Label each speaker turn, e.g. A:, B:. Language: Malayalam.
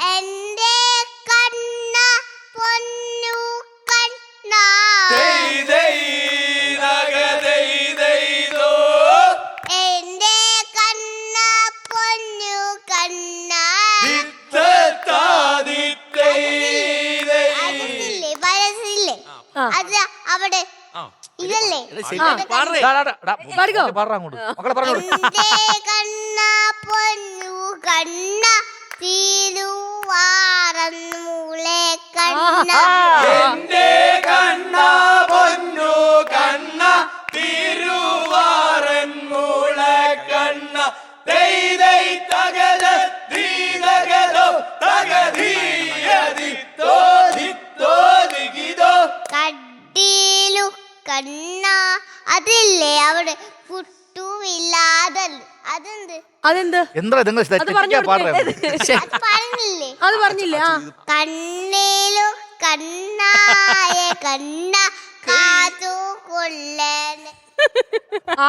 A: എന്റെ കണ്ണ പൊന്നു കണ്ണ എന്റെ കണ്ണ പൊന്നു കണ്ണ അതില്ലേ മനസ്സില്ലേ അത് അവിടെ ഇതല്ലേ എന്റെ കണ്ണ പൊന്നു കണ്ണ തിരുവാറന്മുളെ കണ്ണ
B: എന്റെ കണ്ണ പൊന്നു കണ്ണ തിരുവാറന്മുള കണ്ണ തകത ദീനഗതോ തകധീയതിത്തോ ദിത്തോ ദിഗിതോ
A: കട്ടിലു കണ്ണ അതില്ലേ അവിടെ പുട്ടുമില്ലാതല്ല അതെന്ത്
C: അതെന്ത്
D: എന്താ നിങ്ങൾ തെറ്റിക്കാ പാടുക
A: അത് പറഞ്ഞില്ലേ
C: അത് പറഞ്ഞില്ലേ
A: കണ്ണിലു കണ്ണായ കണ്ണ കാത്തു കൊള്ളേനെ
C: ആ